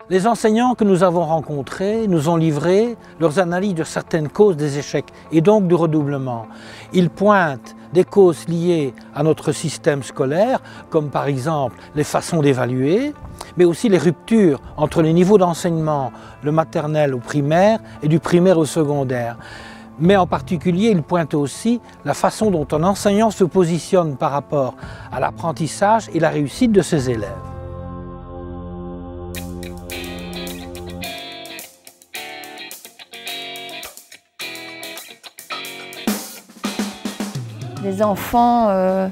Les enseignants que nous avons rencontrés nous ont livré leurs analyses de certaines causes des échecs et donc du redoublement. Ils pointent des causes liées à notre système scolaire, comme par exemple les façons d'évaluer, mais aussi les ruptures entre les niveaux d'enseignement, le maternel au primaire et du primaire au secondaire. Mais en particulier, ils pointent aussi la façon dont un enseignant se positionne par rapport à l'apprentissage et la réussite de ses élèves. Les enfants,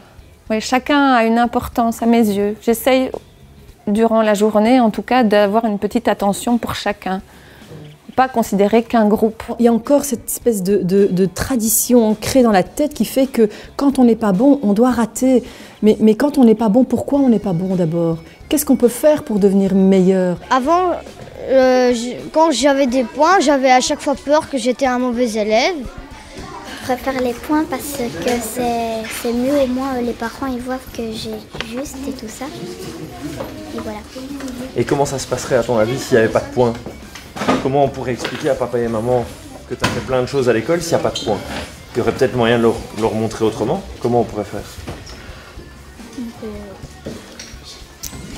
chacun a une importance à mes yeux. J'essaye, durant la journée en tout cas, d'avoir une petite attention pour chacun. Pas considérer qu'un groupe. Il y a encore cette espèce de tradition ancrée dans la tête qui fait que quand on n'est pas bon, on doit rater. Mais quand on n'est pas bon, pourquoi on n'est pas bon d'abord? Qu'est-ce qu'on peut faire pour devenir meilleur? Avant, quand j'avais des points, j'avais à chaque fois peur que j'étais un mauvais élève. Je préfère les points parce que c'est mieux, au moins les parents ils voient que j'ai juste et tout ça. Et voilà. Et comment ça se passerait à ton avis s'il n'y avait pas de points? Comment on pourrait expliquer à papa et maman que tu as fait plein de choses à l'école s'il n'y a pas de points? Il y aurait peut-être moyen de leur montrer autrement. Comment on pourrait faire?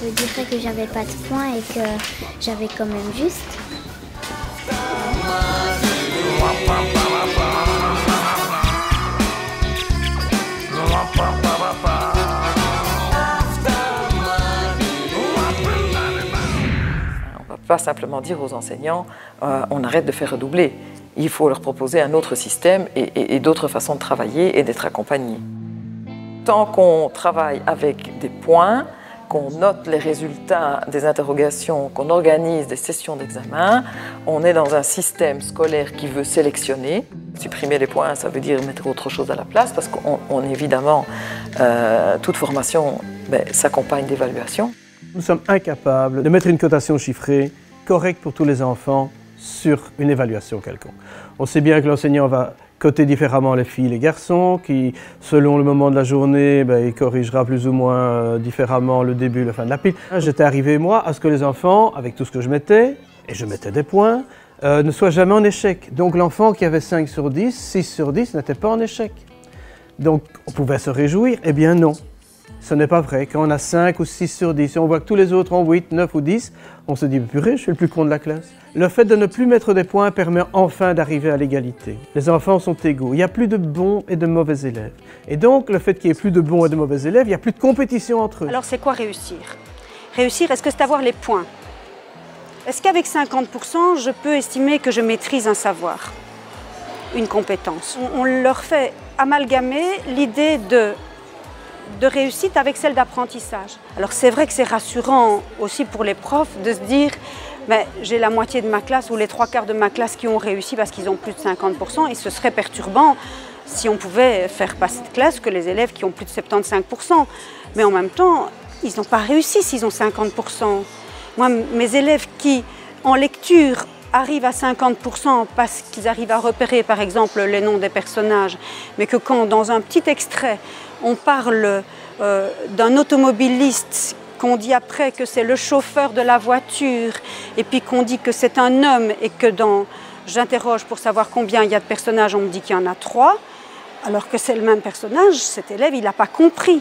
Je dirais que j'avais pas de points et que j'avais quand même juste. Pas simplement dire aux enseignants on arrête de faire redoubler. Il faut leur proposer un autre système et d'autres façons de travailler et d'être accompagnés. Tant qu'on travaille avec des points, qu'on note les résultats des interrogations, qu'on organise des sessions d'examen, on est dans un système scolaire qui veut sélectionner. Supprimer les points, ça veut dire mettre autre chose à la place parce qu'on évidemment, toute formation s'accompagne d'évaluation. Nous sommes incapables de mettre une cotation chiffrée correcte pour tous les enfants sur une évaluation quelconque. On sait bien que l'enseignant va coter différemment les filles et les garçons, qui, selon le moment de la journée, il corrigera plus ou moins différemment le début et la fin de la pile. J'étais arrivé, moi, à ce que les enfants, avec tout ce que je mettais, et je mettais des points, ne soient jamais en échec. Donc l'enfant qui avait 5 sur 10, 6 sur 10 n'était pas en échec. Donc on pouvait se réjouir, eh bien non. Ce n'est pas vrai. Quand on a 5 ou 6 sur 10, et on voit que tous les autres ont 8, 9 ou 10, on se dit, purée, je suis le plus con de la classe. Le fait de ne plus mettre des points permet enfin d'arriver à l'égalité. Les enfants sont égaux. Il n'y a plus de bons et de mauvais élèves. Et donc, le fait qu'il n'y ait plus de bons et de mauvais élèves, il n'y a plus de compétition entre eux. Alors, c'est quoi réussir? Réussir, est-ce que c'est avoir les points? Est-ce qu'avec 50%, je peux estimer que je maîtrise un savoir, une compétence? On leur fait amalgamer l'idée de réussite avec celle d'apprentissage. Alors c'est vrai que c'est rassurant aussi pour les profs de se dire j'ai la moitié de ma classe ou les 3/4 de ma classe qui ont réussi parce qu'ils ont plus de 50% et ce serait perturbant si on pouvait faire passer de classe que les élèves qui ont plus de 75%. Mais en même temps, ils n'ont pas réussi s'ils ont 50%. Moi, mes élèves qui, en lecture, arrivent à 50% parce qu'ils arrivent à repérer par exemple les noms des personnages, mais que quand dans un petit extrait on parle d'un automobiliste, qu'on dit après que c'est le chauffeur de la voiture et puis qu'on dit que c'est un homme et que j'interroge pour savoir combien il y a de personnages, on me dit qu'il y en a 3, alors que c'est le même personnage, cet élève il n'a pas compris.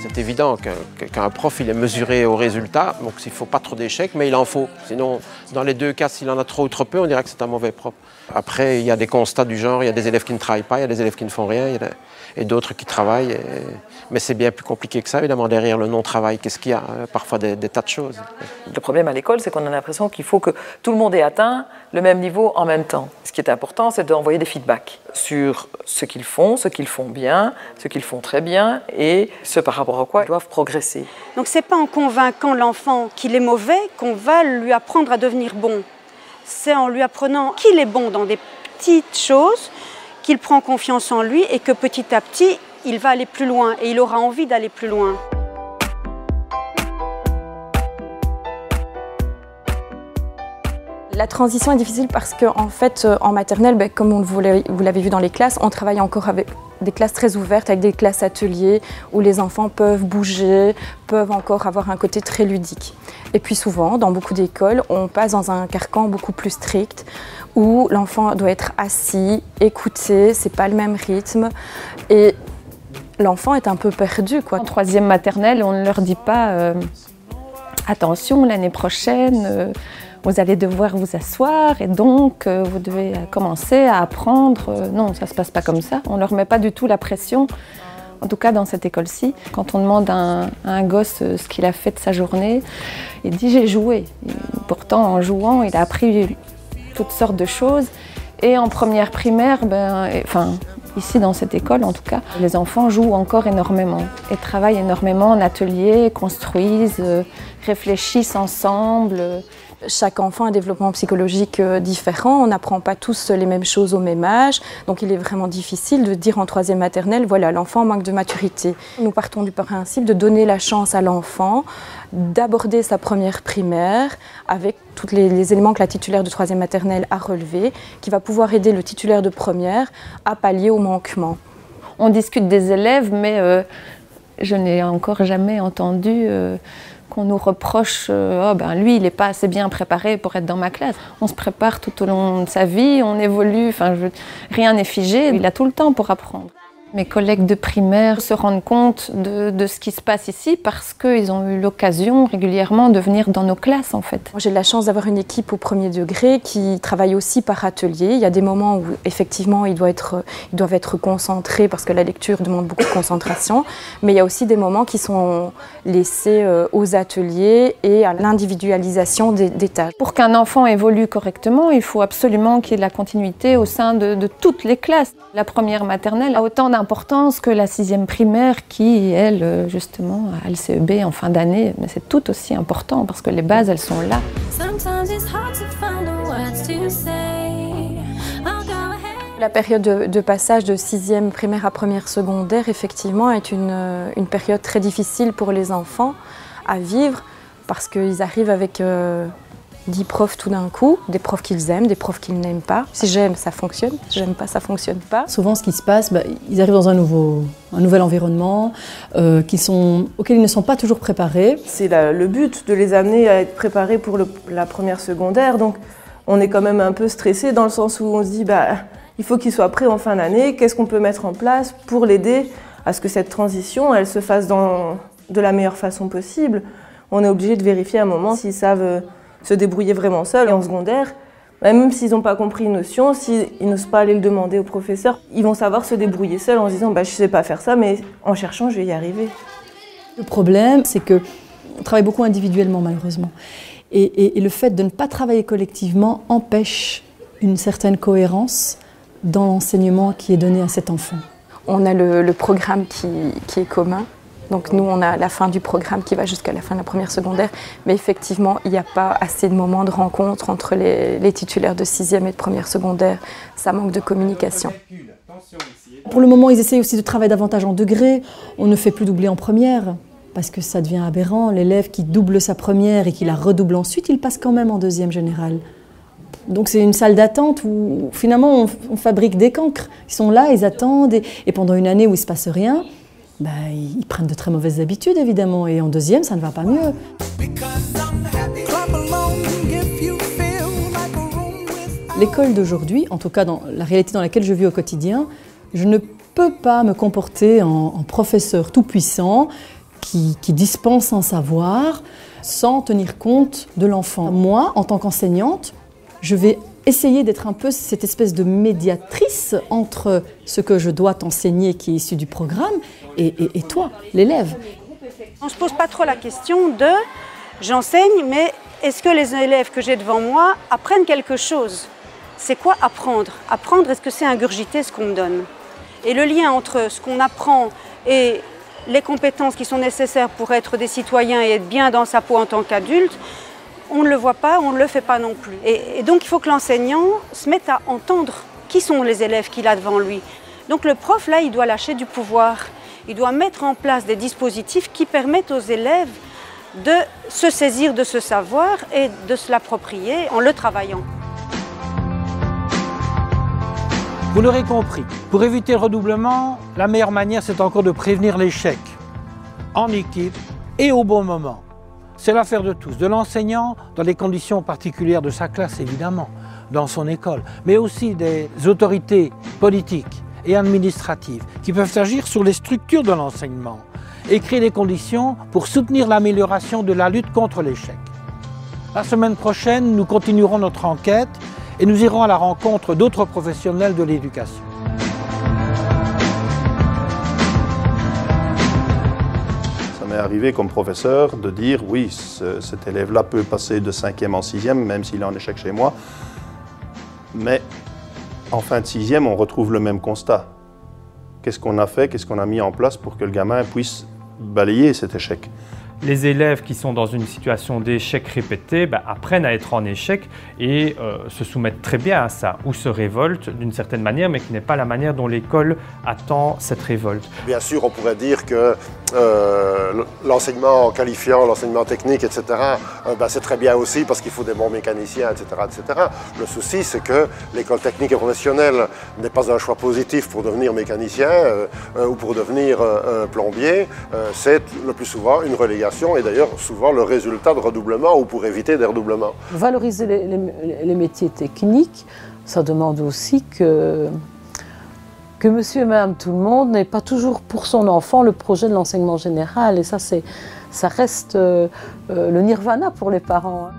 C'est évident qu'un prof il est mesuré au résultat, donc il ne faut pas trop d'échecs, mais il en faut. Sinon, dans les deux cas, s'il en a trop ou trop peu, on dirait que c'est un mauvais prof. Après, il y a des constats du genre, il y a des élèves qui ne travaillent pas, il y a des élèves qui ne font rien, et d'autres qui travaillent. Mais c'est bien plus compliqué que ça, évidemment, derrière le non-travail. Qu'est-ce qu'il y a? Parfois des tas de choses. Le problème à l'école, c'est qu'on a l'impression qu'il faut que tout le monde ait atteint le même niveau en même temps. Ce qui est important, c'est d'envoyer des feedbacks sur ce qu'ils font bien, ce qu'ils font très bien et ce par rapport à quoi ils doivent progresser. Donc ce n'est pas en convainquant l'enfant qu'il est mauvais qu'on va lui apprendre à devenir bon. C'est en lui apprenant qu'il est bon dans des petites choses, qu'il prend confiance en lui et que petit à petit, il va aller plus loin et il aura envie d'aller plus loin. La transition est difficile parce qu'en fait, en maternelle, comme vous l'avez vu dans les classes, on travaille encore avec des classes très ouvertes, avec des classes ateliers où les enfants peuvent bouger, peuvent encore avoir un côté très ludique. Et puis souvent, dans beaucoup d'écoles, on passe dans un carcan beaucoup plus strict où l'enfant doit être assis, écouter, c'est pas le même rythme et l'enfant est un peu perdu, quoi. En troisième maternelle, on ne leur dit pas attention, l'année prochaine, vous allez devoir vous asseoir et donc vous devez commencer à apprendre. Non, ça ne se passe pas comme ça. On ne leur met pas du tout la pression, en tout cas dans cette école-ci. Quand on demande à un gosse ce qu'il a fait de sa journée, il dit « j'ai joué ». Pourtant, en jouant, il a appris toutes sortes de choses. Et en première primaire, ici dans cette école en tout cas, les enfants jouent encore énormément et travaillent énormément en atelier, construisent, réfléchissent ensemble. Chaque enfant a un développement psychologique différent, on n'apprend pas tous les mêmes choses au même âge, donc il est vraiment difficile de dire en troisième maternelle, voilà, l'enfant manque de maturité. Nous partons du principe de donner la chance à l'enfant d'aborder sa première primaire avec tous les éléments que la titulaire de troisième maternelle a relevés, qui va pouvoir aider le titulaire de première à pallier au manquement. On discute des élèves, mais je n'ai encore jamais entendu qu'on nous reproche lui, il n'est pas assez bien préparé pour être dans ma classe. On se prépare tout au long de sa vie, on évolue, rien n'est figé, il a tout le temps pour apprendre. Mes collègues de primaire se rendent compte de ce qui se passe ici parce qu'ils ont eu l'occasion régulièrement de venir dans nos classes en fait. J'ai la chance d'avoir une équipe au premier degré qui travaille aussi par atelier. Il y a des moments où effectivement ils doivent être concentrés parce que la lecture demande beaucoup de concentration, mais il y a aussi des moments qui sont laissés aux ateliers et à l'individualisation des tâches. Pour qu'un enfant évolue correctement, il faut absolument qu'il y ait de la continuité au sein de toutes les classes. La première maternelle a autant d'importance que la sixième primaire qui, elle, justement, a le CEB en fin d'année. Mais c'est tout aussi important parce que les bases, elles sont là. La période de passage de sixième primaire à première secondaire, effectivement, est une période très difficile pour les enfants à vivre parce qu'ils arrivent avec 10 profs tout d'un coup, des profs qu'ils aiment, des profs qu'ils n'aiment pas. Si j'aime, ça fonctionne. Si j'aime pas, ça fonctionne pas. Souvent, ce qui se passe, ils arrivent dans un nouvel environnement auquel ils ne sont pas toujours préparés. C'est le but de les amener à être préparés pour la première secondaire. Donc, on est quand même un peu stressé dans le sens où on se dit, il faut qu'ils soient prêts en fin d'année. Qu'est-ce qu'on peut mettre en place pour l'aider à ce que cette transition, elle se fasse de la meilleure façon possible. On est obligé de vérifier à un moment s'ils savent se débrouiller vraiment seuls. Et en secondaire, même s'ils n'ont pas compris une notion, s'ils n'osent pas aller le demander au professeur, ils vont savoir se débrouiller seuls en se disant je ne sais pas faire ça, mais en cherchant, je vais y arriver. Le problème, c'est qu'on travaille beaucoup individuellement, malheureusement. Et le fait de ne pas travailler collectivement empêche une certaine cohérence dans l'enseignement qui est donné à cet enfant. On a le programme qui est commun. Donc nous, on a la fin du programme qui va jusqu'à la fin de la première secondaire. Mais effectivement, il n'y a pas assez de moments de rencontre entre les titulaires de sixième et de première secondaire. Ça manque de communication. Pour le moment, ils essayent aussi de travailler davantage en degrés. On ne fait plus doubler en première parce que ça devient aberrant. L'élève qui double sa première et qui la redouble ensuite, il passe quand même en deuxième générale. Donc c'est une salle d'attente où finalement on fabrique des cancres. Ils sont là, ils attendent et pendant une année où il ne se passe rien, ils prennent de très mauvaises habitudes, évidemment, et en deuxième, ça ne va pas mieux. L'école d'aujourd'hui, en tout cas dans la réalité dans laquelle je vis au quotidien, je ne peux pas me comporter en professeur tout-puissant qui dispense un savoir sans tenir compte de l'enfant. Moi, en tant qu'enseignante, je vais essayer d'être un peu cette espèce de médiatrice entre ce que je dois t'enseigner qui est issu du programme et toi, l'élève. On ne se pose pas trop la question de « j'enseigne, mais est-ce que les élèves que j'ai devant moi apprennent quelque chose ?» C'est quoi apprendre? Apprendre, est-ce que c'est ingurgiter ce qu'on me donne? Et le lien entre ce qu'on apprend et les compétences qui sont nécessaires pour être des citoyens et être bien dans sa peau en tant qu'adulte, on ne le voit pas, on ne le fait pas non plus. Et donc il faut que l'enseignant se mette à entendre qui sont les élèves qu'il a devant lui. Donc le prof, là, il doit lâcher du pouvoir. Il doit mettre en place des dispositifs qui permettent aux élèves de se saisir de ce savoir et de se l'approprier en le travaillant. Vous l'aurez compris, pour éviter le redoublement, la meilleure manière c'est encore de prévenir l'échec, en équipe et au bon moment. C'est l'affaire de tous, de l'enseignant dans les conditions particulières de sa classe évidemment, dans son école, mais aussi des autorités politiques et administratives qui peuvent agir sur les structures de l'enseignement et créer les conditions pour soutenir l'amélioration de la lutte contre l'échec. La semaine prochaine, nous continuerons notre enquête et nous irons à la rencontre d'autres professionnels de l'éducation. Ça m'est arrivé comme professeur de dire oui, cet élève-là peut passer de 5e en 6e, même s'il est en échec chez moi, mais en fin de 6e, on retrouve le même constat. Qu'est-ce qu'on a fait, qu'est-ce qu'on a mis en place pour que le gamin puisse balayer cet échec? Les élèves qui sont dans une situation d'échec répété apprennent à être en échec et se soumettent très bien à ça, ou se révoltent d'une certaine manière, mais qui n'est pas la manière dont l'école attend cette révolte. Bien sûr, on pourrait dire que l'enseignement qualifiant, l'enseignement technique, etc., c'est très bien aussi parce qu'il faut des bons mécaniciens, etc., etc. Le souci, c'est que l'école technique et professionnelle n'est pas un choix positif pour devenir mécanicien ou pour devenir plombier. C'est le plus souvent une relégation et d'ailleurs souvent le résultat de redoublement ou pour éviter des redoublements. Valoriser les métiers techniques, ça demande aussi que monsieur et madame tout le monde n'ait pas toujours pour son enfant le projet de l'enseignement général et ça reste le nirvana pour les parents.